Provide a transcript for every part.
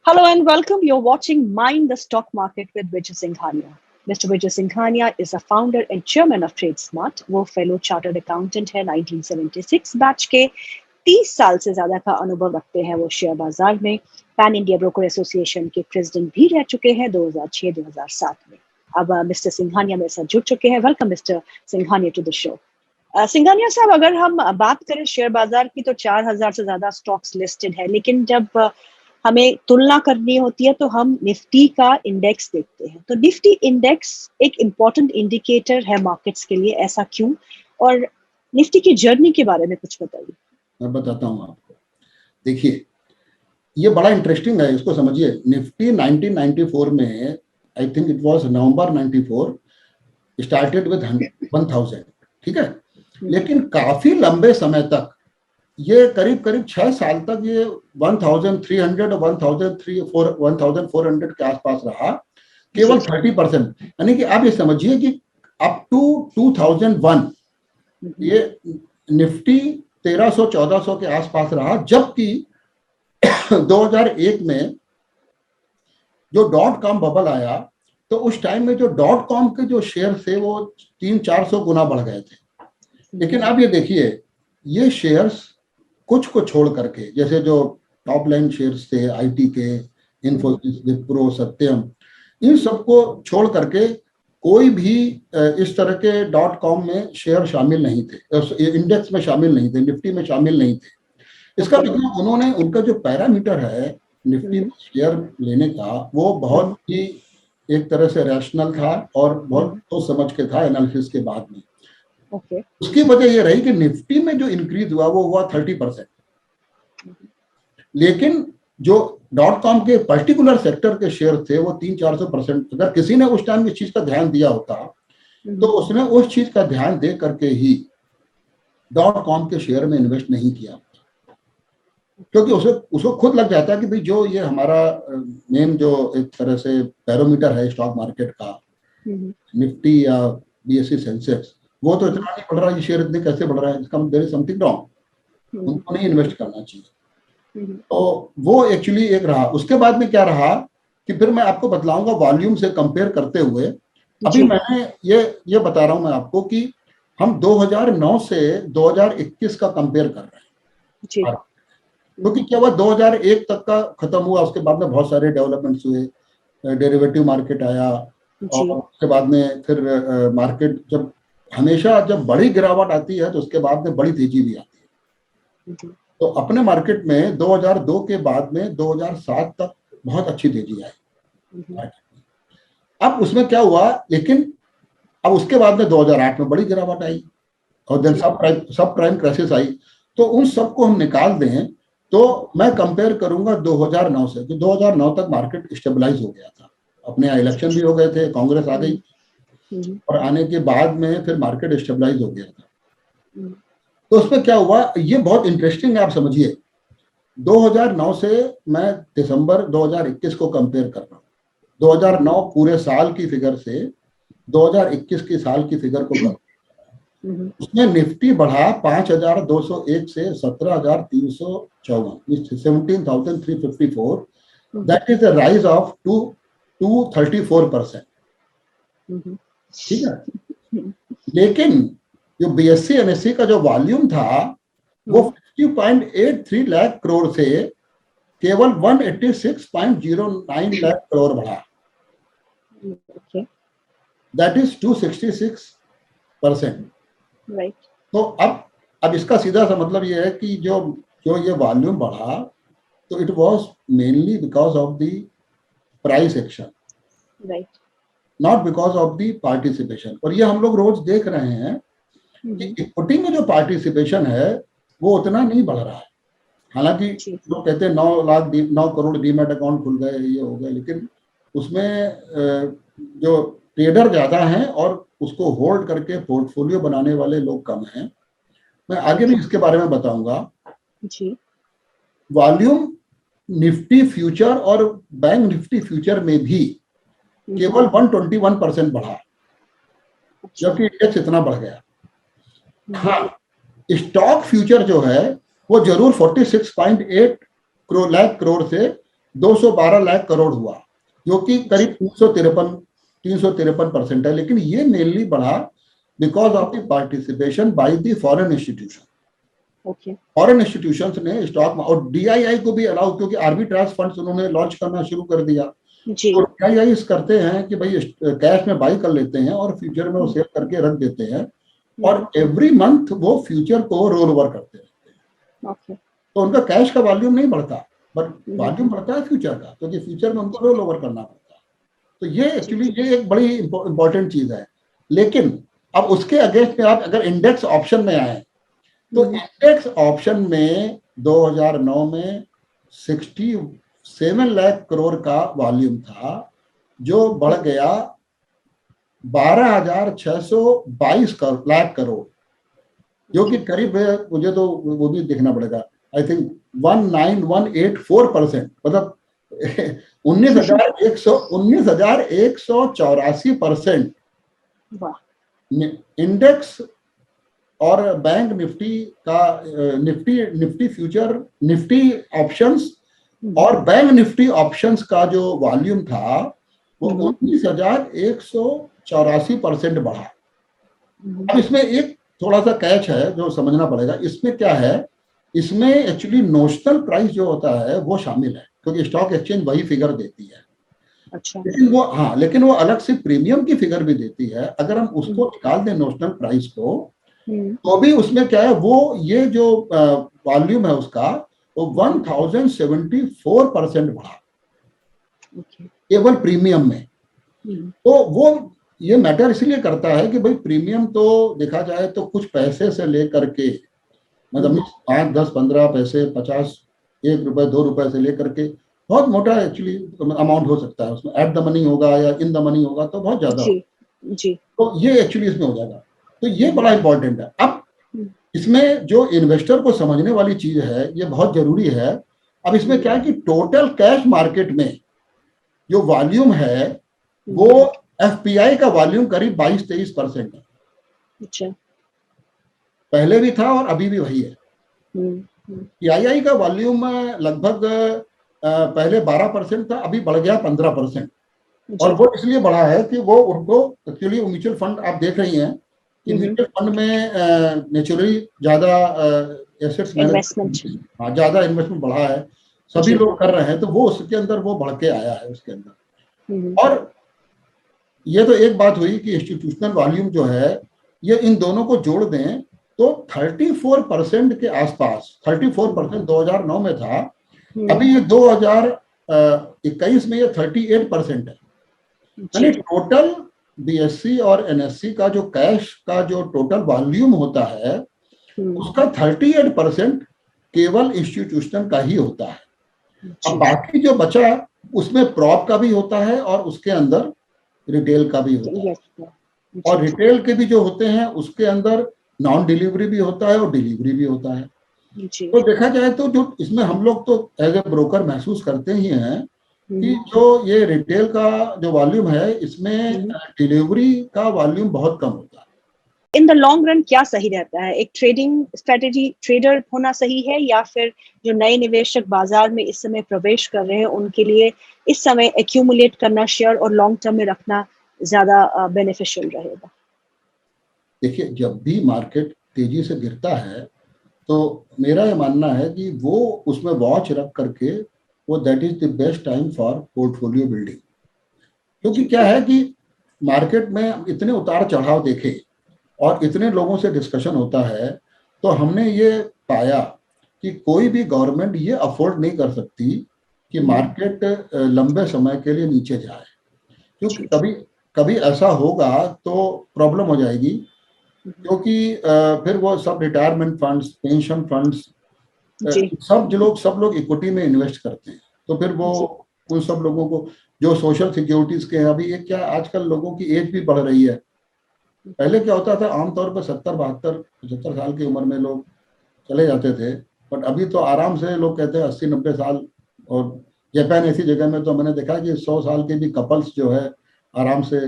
Hello and welcome. You're watching Mind the Stock Market with Vijay Singhania. Mr. Vijay Singhania is a founder and chairman of TradeSmart. वो fellow chartered accountant है 1976 batch के 30 साल से ज्यादा का अनुभव रखते हैं वो शेयर बाजार में पैन इंडिया ब्रोकर एसोसिएशन के प्रेसिडेंट भी रह चुके हैं 2006-2007 में अब मिस्टर सिंघानिया मेरे साथ जुड़ चुके हैं welcome mister Singhania to the show Singhania साहब अगर हम बात करें शेयर बाजार की तो 4000 से ज्यादा स्टॉक्स लिस्टेड है लेकिन जब हमें तुलना करनी होती है तो हम निफ्टी का इंडेक्स देखते हैं तो निफ्टी इंडेक्स एक इम्पॉर्टेंट इंडिकेटर है मार्केट्स के लिए ऐसा क्यों और निफ्टी की जर्नी के बारे में कुछ बताइए। मैं बताता हूँ आपको। देखिए ये बड़ा इंटरेस्टिंग है, इसको समझिए। निफ्टी 1994 में I think it was November 94 started with 1000, ठीक है। लेकिन काफी लंबे समय तक ये करीब 6 साल तक ये 1300 और 1400 के आसपास रहा, केवल 30%। यानी कि आप ये समझिए कि अप टू 2001 ये निफ्टी 1300-1400 के आसपास रहा, जबकि 2001 में जो डॉट कॉम बबल आया तो उस टाइम में जो डॉट कॉम के जो शेयर थे वो 300-400 गुना बढ़ गए थे। लेकिन अब ये देखिए ये शेयर्स कुछ को छोड़ करके, जैसे जो टॉप लाइन शेयर्स थे आईटी के, इन्फोसिस, विप्रो, सत्यम, इन सबको छोड़ करके कोई भी इस तरह के डॉट कॉम में शेयर शामिल नहीं थे, इंडेक्स में शामिल नहीं थे, निफ्टी में शामिल नहीं थे। इसका मतलब उन्होंने उनका जो पैरामीटर है निफ्टी में शेयर लेने का वो बहुत ही एक तरह से रैशनल था और बहुत सोच समझ के था एनालिसिस के बाद में। उसकी वजह ये रही कि निफ्टी में जो इंक्रीज हुआ वो हुआ 30%, लेकिन जो डॉट कॉम के पर्टिकुलर सेक्टर के शेयर थे वो 300-400%। अगर किसी ने उस टाइम इस चीज का ध्यान दिया होता तो उसने उस चीज का ध्यान दे करके ही डॉट कॉम के शेयर में इन्वेस्ट नहीं किया, क्योंकि उसको खुद लग जाता है कि भाई जो ये हमारा मेन जो एक तरह से पैरामीटर है स्टॉक मार्केट का, निफ्टी या बीएसई सेंसेक्स, वो तो इतना नहीं बढ़ रहा है, ये शेयर इतने कैसे बढ़ रहा है, इसका देयर इज समथिंग रॉन्ग, उनको नहीं इन्वेस्ट करना चाहिए। तो वो एक्चुअली एक रहा। उसके बाद में क्या रहा कि फिर मैं आपको बतलाऊंगा वॉल्यूम से कंपेयर करते हुए। अभी मैंने ये बता रहा हूं मैं आपको कि हम 2009 से 2021 का कंपेयर कर रहे हैं, क्योंकि क्या हुआ 2001 तक का खत्म हुआ, उसके बाद में बहुत सारे डेवलपमेंट्स हुए, डेरिवेटिव मार्केट आया और उसके बाद में फिर मार्केट जब हमेशा जब बड़ी गिरावट आती है तो उसके बाद में बड़ी तेजी भी आती है। तो अपने मार्केट में 2002 के बाद में 2007 तक बहुत अच्छी तेजी आई। अब उसमें क्या हुआ, लेकिन अब उसके बाद में 2008 में बड़ी गिरावट आई और देन सब प्राइम क्राइसिस आई। तो उन सबको हम निकाल दें तो मैं कंपेयर करूंगा 2009 से। तो 2009 तक मार्केट स्टेबलाइज हो गया था, अपने इलेक्शन भी हो गए थे, कांग्रेस आ गई और आने के बाद में फिर मार्केट स्टेबलाइज हो गया था। तो उसमें क्या हुआ, ये बहुत इंटरेस्टिंग है, आप समझिए। 2009 से मैं दिसंबर 2021 को कंपेयर कर रहा हूँ, 2009 पूरे साल की फिगर से 2021 की साल की फिगर को कर, उसमें निफ्टी बढ़ा 5201 से 17354, 17,354। That is the rise of 234%, ठीक है। लेकिन जो बीएससी एनएससी का जो वॉल्यूम था वो 50.83 लाख करोड़ से केवल 186.09 लाख करोड़ बढ़ा। That is 266%। राइट। तो अब इसका सीधा सा मतलब ये है कि जो ये वॉल्यूम बढ़ा तो it was mainly because of the price action, right, not because of the participation. और ये हम लोग रोज देख रहे हैं कि इक्विटी में जो पार्टिसिपेशन है वो उतना नहीं बढ़ रहा है। हालांकि लोग कहते हैं 9 करोड़ डीमैट अकाउंट खुल गए, ये हो गए, लेकिन उसमें जो ट्रेडर ज्यादा हैं और उसको होल्ड करके पोर्टफोलियो बनाने वाले लोग कम हैं। मैं आगे भी इसके बारे में बताऊंगा। वॉल्यूम निफ्टी फ्यूचर और बैंक निफ्टी फ्यूचर में भी केवल 121% बढ़ा, जबकि इंडेक्स इतना बढ़ गया। हाँ, स्टॉक फ्यूचर जो है वो जरूर 46.8 लाख करोड़ से 212 लाख करोड़ हुआ, जो कि करीब 353% है, लेकिन ये मेनली बढ़ा because of the participation by the foreign institution. Foreign institutions ने स्टॉक और डीआईआई को भी अलाउ, क्योंकि आर्बिट्राज फंड्स उन्होंने लॉन्च करना शुरू कर दिया। तो डीआईआई करते हैं कि भाई कैश में बाई कर लेते हैं और फ्यूचर में वो सेव करके रख देते हैं, और एवरी मंथ वो फ्यूचर को रोल ओवर करते रहते हैं। तो उनका कैश का वॉल्यूम नहीं बढ़ता, बट वॉल्यूम बढ़ता है फ्यूचर का, क्योंकि फ्यूचर में उनको रोल ओवर करना पड़ता है। तो ये एक्चुअली ये एक बड़ी इंपॉर्टेंट चीज है। लेकिन अब उसके अगेंस्ट में आप अगर इंडेक्स ऑप्शन में आए, तो इंडेक्स ऑप्शन में 2009 में 67 लाख करोड़ का वॉल्यूम था, जो बढ़ गया 12,622 लाख करोड़, जो कि करीब, मुझे तो वो भी देखना पड़ेगा, आई थिंक 19,184%, मतलब 19,184% इंडेक्स और बैंक निफ्टी का निफ्टी फ्यूचर, निफ्टी ऑप्शंस और बैंक निफ्टी ऑप्शंस का जो वॉल्यूम था वो 19,184% बढ़ा। अब इसमें एक थोड़ा सा कैच है जो समझना पड़ेगा। इसमें क्या है, इसमें एक्चुअली नोशनल प्राइस जो होता है वो शामिल है, क्योंकि स्टॉक एक्सचेंज वही फिगर देती है। अच्छा। लेकिन वो अलग से प्रीमियम की फिगर भी देती है। अगर हम उसको निकाल दें नोशनल प्राइस को, तो भी उसमें क्या है, वो ये जो वॉल्यूम है उसका वो 1074% बढ़ा केवल प्रीमियम में। तो वो ये मैटर इसलिए करता है कि भाई प्रीमियम तो देखा जाए तो कुछ पैसे से लेकर के, मतलब 5, 10, 15 पैसे, 50, 1 रुपए, 2 रुपए से लेकर के बहुत मोटा एक्चुअली अमाउंट हो सकता है उसमें। एट द मनी होगा या इन द मनी होगा तो बहुत ज्यादा जी। तो ये एक्चुअली इसमें हो जाएगा। तो ये बड़ा इंपॉर्टेंट है। अब इसमें जो इन्वेस्टर को समझने वाली चीज है, ये बहुत जरूरी है। अब इसमें क्या है कि टोटल कैश मार्केट में जो वॉल्यूम है वो एफपीआई का वॉल्यूम करीब 22-23% है। अच्छा। पहले भी था और अभी भी वही है। पीआईआई का वॉल्यूम लगभग पहले 12% था, अभी बढ़ गया 15%। और वो इसलिए बढ़ा है कि वो उनको एक्चुअली म्यूचुअल फंड आप देख रही हैं कि म्यूचुअल फंड में नेचुरली ज्यादा एसेट्स मैनेजमेंट, ज्यादा इन्वेस्टमेंट बढ़ा है, सभी लोग कर रहे हैं, तो वो उसके अंदर वो बढ़ के आया है उसके अंदर। और ये तो एक बात हुई कि इंस्टीट्यूशनल वॉल्यूम जो है, ये इन दोनों को जोड़ दें तो 34% के आसपास, 34% 2009 में था, अभी ये 2021 में ये 38% है। यानी टोटल बीएससी और एनएससी का जो कैश का जो टोटल वॉल्यूम होता है उसका 38% केवल इंस्टीट्यूशनल का ही होता है। अब बाकी जो बचा उसमें प्रॉप का भी होता है और उसके अंदर रिटेल का भी होता है। और रिटेल के भी जो होते हैं उसके अंदर नॉन डिलीवरी भी होता है और डिलीवरी भी होता है। तो देखा जाए तो जो इसमें हम लोग तो एज ए ब्रोकर महसूस करते ही हैं कि जो ये रिटेल का जो वॉल्यूम है इसमें डिलीवरी का वॉल्यूम बहुत कम होता है। इन द लॉन्ग रन क्या सही रहता है? एक ट्रेडिंग स्ट्रेटेजी, ट्रेडर होना सही है, या फिर जो नए निवेशक बाजार में इस समय प्रवेश कर रहे हैं उनके लिए इस समय एक्यूमुलेट करना, शेयर और लॉन्ग टर्म में रखना ज्यादा बेनिफिशियल रहेगा? देखिए, जब भी मार्केट तेजी से गिरता है तो मेरा ये मानना है कि वो उसमें वॉच रख करके वो that is the best time for portfolio building. क्योंकि क्या है कि मार्केट में इतने उतार चढ़ाव देखे और इतने लोगों से डिस्कशन होता है, तो हमने ये पाया कि कोई भी गवर्नमेंट ये अफोर्ड नहीं कर सकती कि मार्केट लंबे समय के लिए नीचे जाए, क्योंकि कभी कभी ऐसा होगा तो प्रॉब्लम हो जाएगी। क्योंकि फिर वो सब रिटायरमेंट फंड्स, पेंशन फंड्स, सब लोग इक्विटी में इन्वेस्ट करते हैं, तो फिर वो उन सब लोगों को जो सोशल सिक्योरिटीज के, अभी एक क्या आजकल लोगों की एज भी बढ़ रही है। पहले क्या होता था, आमतौर पर 70, 72, 75 साल की उम्र में लोग चले जाते थे, बट अभी तो आराम से लोग कहते हैं 80, 90 साल। और जापान ऐसी जगह में तो मैंने देखा कि 100 साल के भी कपल्स जो है आराम से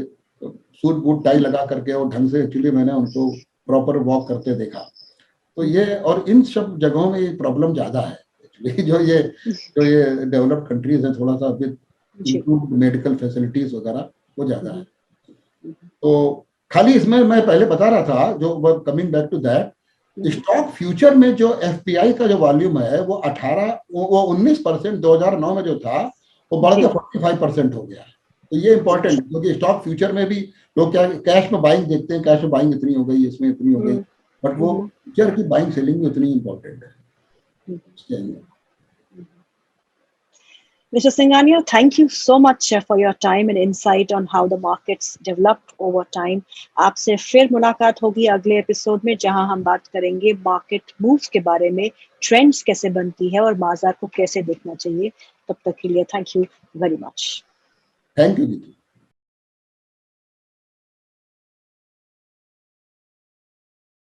सूट बूट टाई लगा करके और ढंग से, एक्चुअली मैंने उनको प्रॉपर वॉक करते देखा। तो ये और इन सब जगहों में ये प्रॉब्लम ज्यादा है एक्चुअली, जो ये डेवलप्ड कंट्रीज है, थोड़ा सा विद इम्प्रूव्ड मेडिकल फैसिलिटीज वगैरह वो ज्यादा है। तो खाली इसमें मैं पहले बता रहा था, जो coming back to that, stock future में जो एफपीआई का जो वॉल्यूम है वो 19% 2009 में जो था वो बढ़ के 45% हो गया। तो ये इंपॉर्टेंट, क्योंकि स्टॉक फ्यूचर में भी लोग क्या कैश में बाइंग देखते हैं, कैश में बाइंग इतनी हो गई, इसमें इतनी हो गई, बट वो फ्यूचर की बाइंग सेलिंग भी उतनी इंपॉर्टेंट है। Mr. Singhania, thank you so much for your time and insight on how the markets developed over time. आपसे फिर मुलाकात होगी अगले एपिसोड में, जहां हम बात करेंगे मार्केट मूव्स के बारे में, ट्रेंड्स कैसे बनती है और बाजार को कैसे देखना चाहिए। तब तक के लिए thank you very much. Thank you.